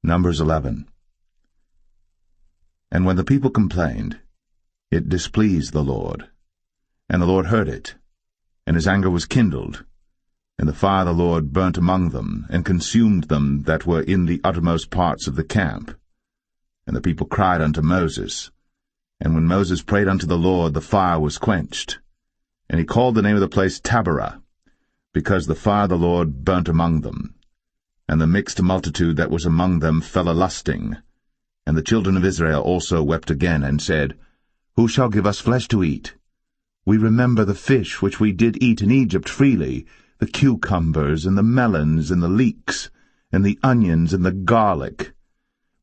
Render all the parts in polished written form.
Numbers 11. And when the people complained, it displeased the Lord. And the Lord heard it, and his anger was kindled, and the fire of the Lord burnt among them, and consumed them that were in the uttermost parts of the camp. And the people cried unto Moses. And when Moses prayed unto the Lord, the fire was quenched. And he called the name of the place Taberah, because the fire of the Lord burnt among them. And the mixed multitude that was among them fell a-lusting. And the children of Israel also wept again, and said, Who shall give us flesh to eat? We remember the fish which we did eat in Egypt freely, the cucumbers, and the melons, and the leeks, and the onions, and the garlic.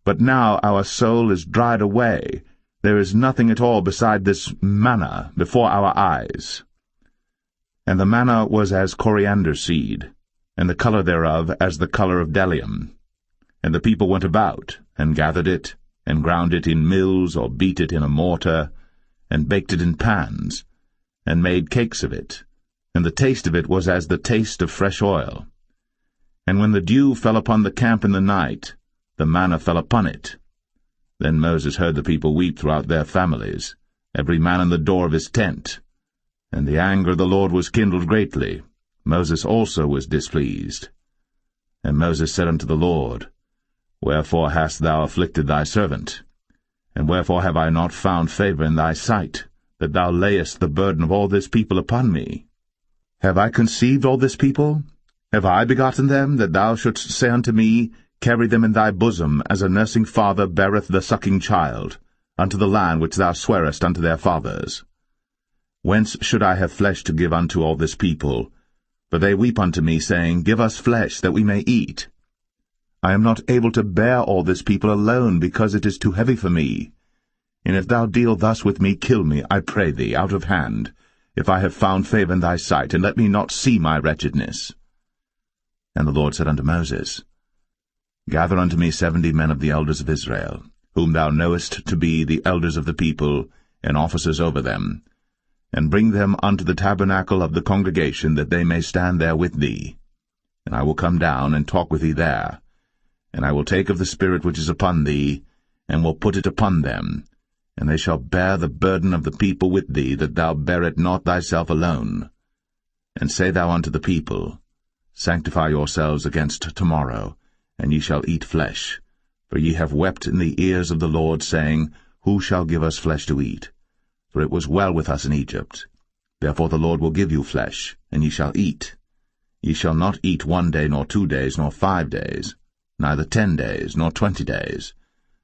But now our soul is dried away. There is nothing at all beside this manna before our eyes. And the manna was as coriander seed, and the color thereof as the color of bdellium. And the people went about, and gathered it, and ground it in mills, or beat it in a mortar, and baked it in pans, and made cakes of it. And the taste of it was as the taste of fresh oil. And when the dew fell upon the camp in the night, the manna fell upon it. Then Moses heard the people weep throughout their families, every man in the door of his tent. And the anger of the Lord was kindled greatly. Moses also was displeased. And Moses said unto the Lord, Wherefore hast thou afflicted thy servant? And wherefore have I not found favor in thy sight, that thou layest the burden of all this people upon me? Have I conceived all this people? Have I begotten them, that thou shouldst say unto me, Carry them in thy bosom, as a nursing father beareth the sucking child, unto the land which thou swarest unto their fathers? Whence should I have flesh to give unto all this people? For they weep unto me, saying, Give us flesh, that we may eat. I am not able to bear all this people alone, because it is too heavy for me. And if thou deal thus with me, kill me, I pray thee, out of hand, if I have found favor in thy sight, and let me not see my wretchedness. And the Lord said unto Moses, Gather unto me 70 men of the elders of Israel, whom thou knowest to be the elders of the people, and officers over them, and bring them unto the tabernacle of the congregation, that they may stand there with thee. And I will come down and talk with thee there. And I will take of the Spirit which is upon thee, and will put it upon them, and they shall bear the burden of the people with thee, that thou bear it not thyself alone. And say thou unto the people, Sanctify yourselves against tomorrow, and ye shall eat flesh. For ye have wept in the ears of the Lord, saying, Who shall give us flesh to eat? For it was well with us in Egypt. Therefore the Lord will give you flesh, and ye shall eat. Ye shall not eat 1 day, nor 2 days, nor 5 days, neither 10 days, nor 20 days,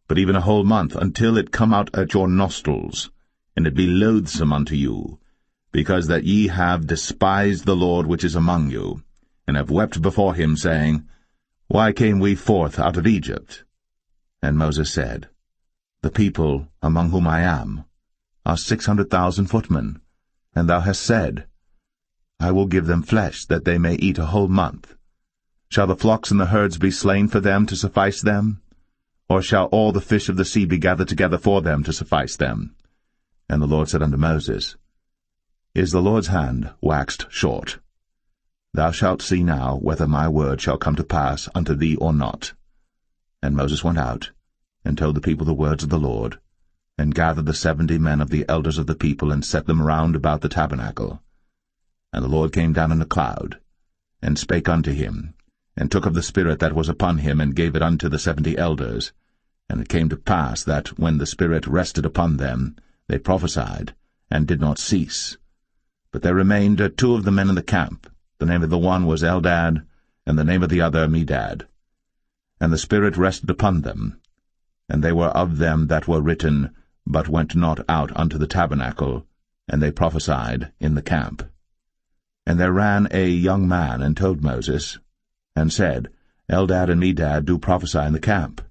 but even a whole month, until it come out at your nostrils, and it be loathsome unto you, because that ye have despised the Lord which is among you, and have wept before him, saying, Why came we forth out of Egypt? And Moses said, The people, among whom I am, are 600,000 footmen, and thou hast said, I will give them flesh, that they may eat a whole month. Shall the flocks and the herds be slain for them to suffice them? Or shall all the fish of the sea be gathered together for them to suffice them? And the Lord said unto Moses, Is the Lord's hand waxed short? Thou shalt see now whether my word shall come to pass unto thee or not. And Moses went out, and told the people the words of the Lord, and gathered the 70 men of the elders of the people, and set them round about the tabernacle. And the Lord came down in a cloud, and spake unto him, and took of the Spirit that was upon him, and gave it unto the 70 elders. And it came to pass that, when the Spirit rested upon them, they prophesied, and did not cease. But there remained 2 of the men in the camp. The name of the one was Eldad, and the name of the other Medad. And the Spirit rested upon them, and they were of them that were written, but went not out unto the tabernacle, and they prophesied in the camp. And there ran a young man, and told Moses, and said, Eldad and Medad do prophesy in the camp.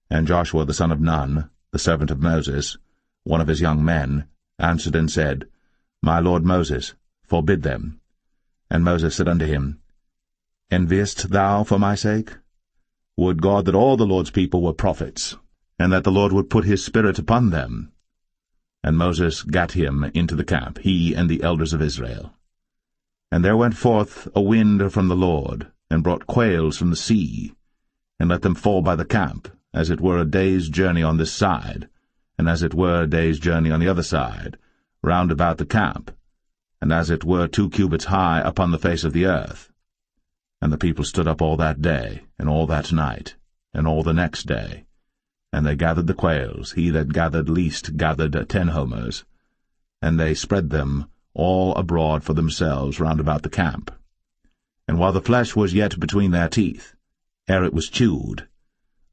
And Joshua the son of Nun, the servant of Moses, one of his young men, answered and said, My lord Moses, forbid them. And Moses said unto him, Enviest thou for my sake? Would God that all the Lord's people were prophets, and that the Lord would put his Spirit upon them. And Moses gat him into the camp, he and the elders of Israel. And there went forth a wind from the Lord, and brought quails from the sea, and let them fall by the camp, as it were a day's journey on this side, and as it were a day's journey on the other side, round about the camp, and as it were 2 cubits high upon the face of the earth. And the people stood up all that day, and all that night, and all the next day. And they gathered the quails, he that gathered least gathered 10 homers, and they spread them all abroad for themselves round about the camp. And while the flesh was yet between their teeth, ere it was chewed,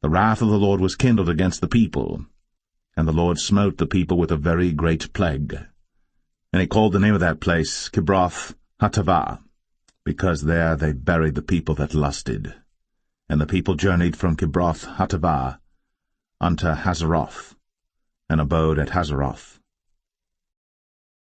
the wrath of the Lord was kindled against the people, and the Lord smote the people with a very great plague. And he called the name of that place Kibroth Hattaavah, because there they buried the people that lusted. And the people journeyed from Kibroth Hattaavah unto Hazeroth, and abode at Hazeroth.